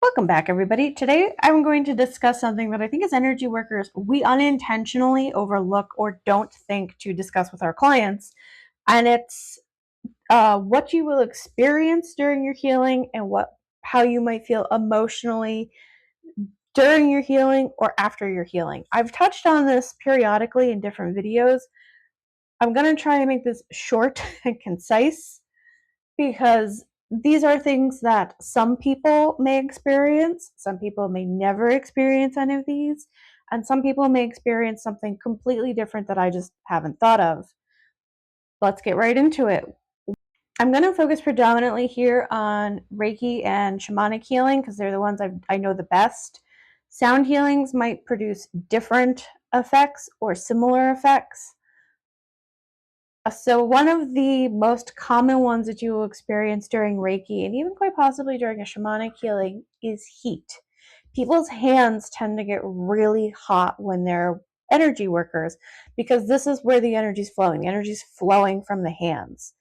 Welcome back, everybody. Today, I'm going to discuss something that I think as energy workers, we unintentionally overlook or don't think to discuss with our clients. And it's what you will experience during your healing and how you might feel emotionally during your healing or after your healing. I've touched on this periodically in different videos. I'm going to try and make this short and concise because these are things that some people may experience, some people may never experience any of these, and some people may experience something completely different that I just haven't thought of. Let's get right into it. I'm going to focus predominantly here on Reiki and Shamanic healing because they're the ones I know the best. Sound healings might produce different effects or similar effects. So one of the most common ones that you will experience during Reiki and even quite possibly during a shamanic healing is heat. People's hands tend to get really hot when they're energy workers because this is where the energy is flowing. The energy is flowing from the hands.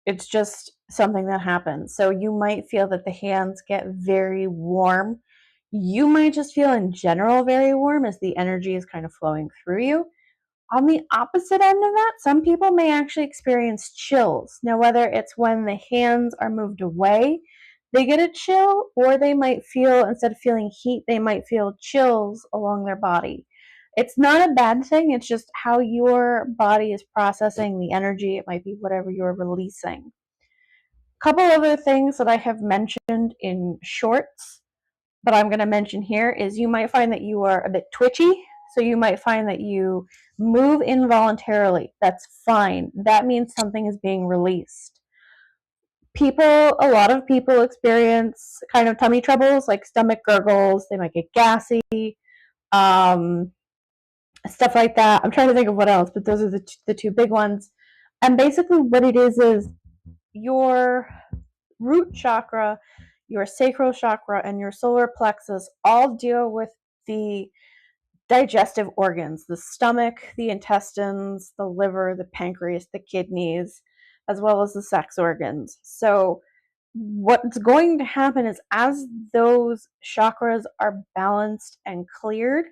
It's just something that happens. So you might feel that the hands get very warm. You might just feel in general very warm as the energy is kind of flowing through you. On the opposite end of that, some people may actually experience chills. Now, whether it's when the hands are moved away, they get a chill, or they might feel, instead of feeling heat, they might feel chills along their body. It's not a bad thing, it's just how your body is processing the energy. It might be whatever you're releasing. A couple other things that I have mentioned in shorts, but I'm going to mention here is you might find that you are a bit twitchy. So you might find that you move involuntarily. That's fine. That means something is being released. A lot of people experience kind of tummy troubles, like stomach gurgles. They might get gassy, stuff like that. I'm trying to think of what else, but those are the two big ones. And basically what it is your root chakra, your sacral chakra, and your solar plexus all deal with the digestive organs, the stomach, the intestines, the liver, the pancreas, the kidneys, as well as the sex organs. So what's going to happen is as those chakras are balanced and cleared,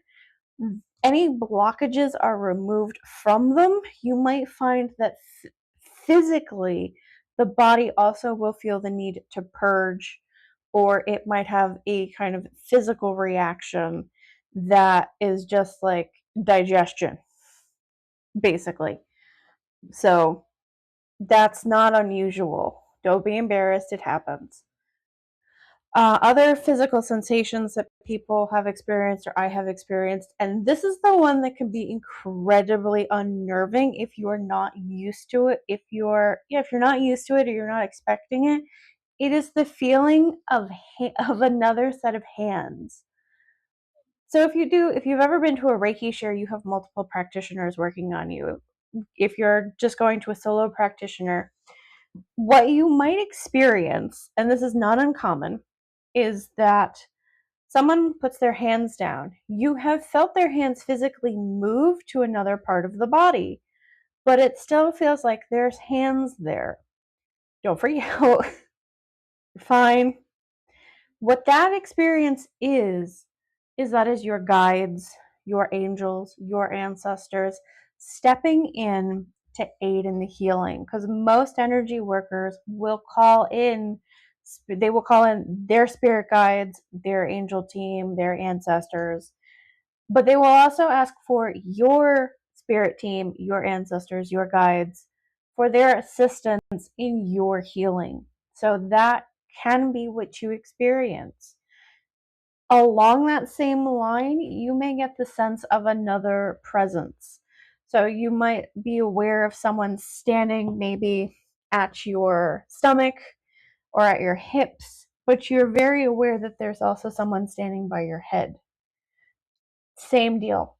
any blockages are removed from them. You might find that physically the body also will feel the need to purge, or it might have a kind of physical reaction that is just like digestion, basically. So that's not unusual. Don't be embarrassed, it happens. Other physical sensations that people have experienced or I have experienced, and this is the one that can be incredibly unnerving if you're not used to it. If you're not used to it or you're not expecting it, it is the feeling of another set of hands. So if you've ever been to a Reiki share, you have multiple practitioners working on you. If you're just going to a solo practitioner, what you might experience, and this is not uncommon, is that someone puts their hands down. You have felt their hands physically move to another part of the body, but it still feels like there's hands there. Don't freak out. You're fine. What that experience is that is your guides, your angels, your ancestors stepping in to aid in the healing. Because most energy workers will call in their spirit guides, their angel team, their ancestors, but they will also ask for your spirit team, your ancestors, your guides, for their assistance in your healing. So that can be what you experience. Along that same line, you may get the sense of another presence. So you might be aware of someone standing maybe at your stomach or at your hips, but you're very aware that there's also someone standing by your head. Same deal.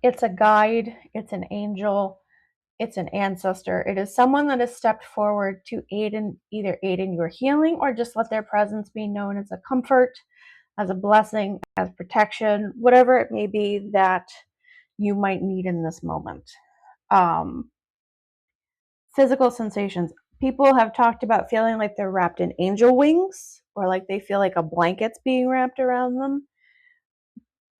It's a guide, it's an angel, it's an ancestor. It is someone that has stepped forward to either aid in your healing or just let their presence be known as a comfort, as a blessing, as protection, whatever it may be that you might need in this moment. Physical sensations. People have talked about feeling like they're wrapped in angel wings. or like they feel like a blanket's being wrapped around them.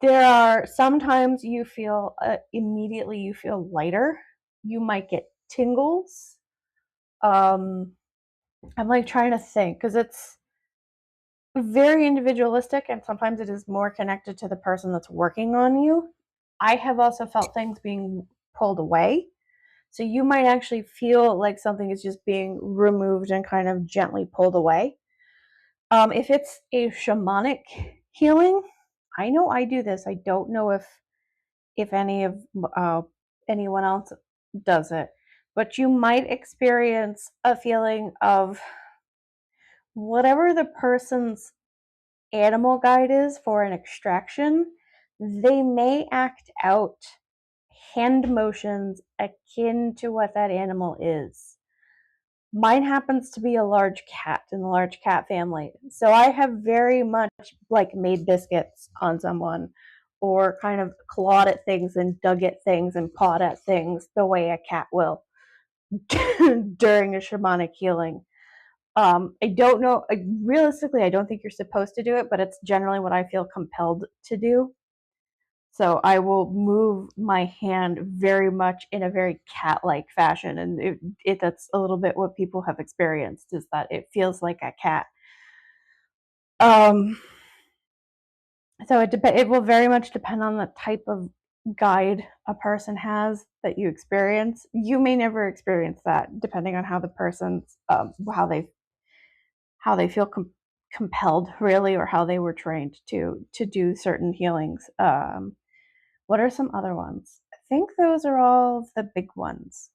There are sometimes you feel immediately you feel lighter. You might get tingles. I'm like trying to think because it's very individualistic and sometimes it is more connected to the person that's working on you. I have also felt things being pulled away. So you might actually feel like something is just being removed and kind of gently pulled away. If it's a shamanic healing, I know I do this. I don't know if any of anyone else does it, but you might experience a feeling of whatever the person's animal guide is for an extraction. They may act out hand motions akin to what that animal is. Mine happens to be a large cat in the large cat family. So I have very much like made biscuits on someone or kind of clawed at things and dug at things and pawed at things the way a cat will during a shamanic healing. I don't know, realistically, I don't think you're supposed to do it, but it's generally what I feel compelled to do. So I will move my hand very much in a very cat-like fashion, and that's a little bit what people have experienced is that it feels like a cat. Um, so it will very much depend on the type of guide a person has that you experience. You may never experience that, depending on how the person's how they feel compelled, really, or how they were trained to do certain healings. What are some other ones? I think those are all the big ones.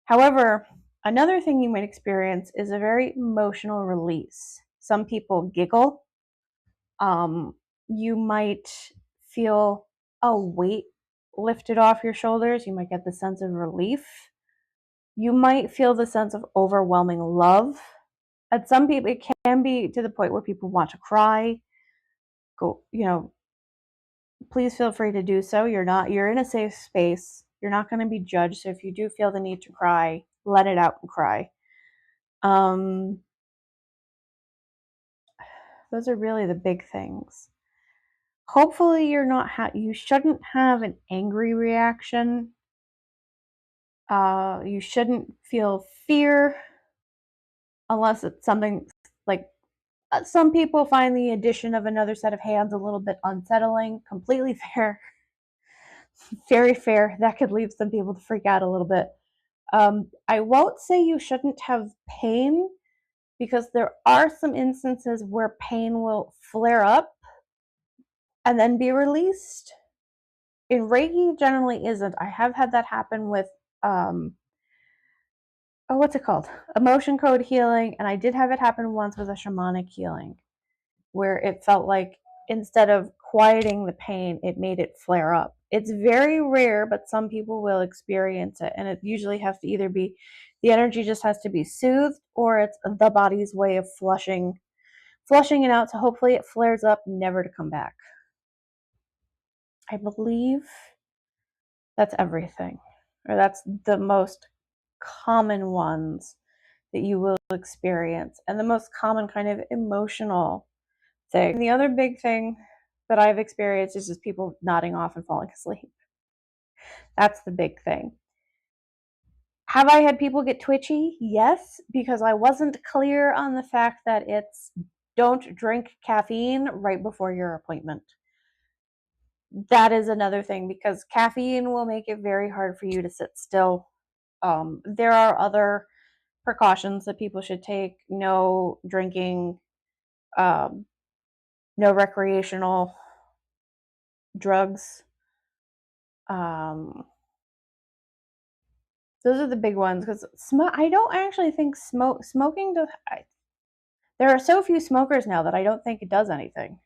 However, another thing you might experience is a very emotional release. Some people giggle. You might feel a weight lifted off your shoulders. You might get the sense of relief. You might feel the sense of overwhelming love. At some people, it can be to the point where people want to cry. Go, please feel free to do so. You're in a safe space. You're not going to be judged. So if you do feel the need to cry, let it out and cry. Those are really the big things. Hopefully you shouldn't have an angry reaction. You shouldn't feel fear unless it's something like some people find the addition of another set of hands a little bit unsettling. Completely fair. Very fair. That could leave some people to freak out a little bit. I won't say you shouldn't have pain because there are some instances where pain will flare up and then be released. In Reiki, generally isn't. I have had that happen with, what's it called? Emotion code healing, and I did have it happen once with a shamanic healing where it felt like instead of quieting the pain, it made it flare up. It's very rare, but some people will experience it, and it usually has to either be the energy just has to be soothed, or it's the body's way of flushing it out. So hopefully it flares up, never to come back. I believe that's everything, or that's the most common ones that you will experience, and the most common kind of emotional thing. And the other big thing that I've experienced is just people nodding off and falling asleep. That's the big thing. Have I had people get twitchy? Yes, because I wasn't clear on the fact that it's don't drink caffeine right before your appointment. That is another thing because caffeine will make it very hard for you to sit still. There are other precautions that people should take. No drinking, no recreational drugs. Those are the big ones because I don't actually think smoking does. There are so few smokers now that I don't think it does anything.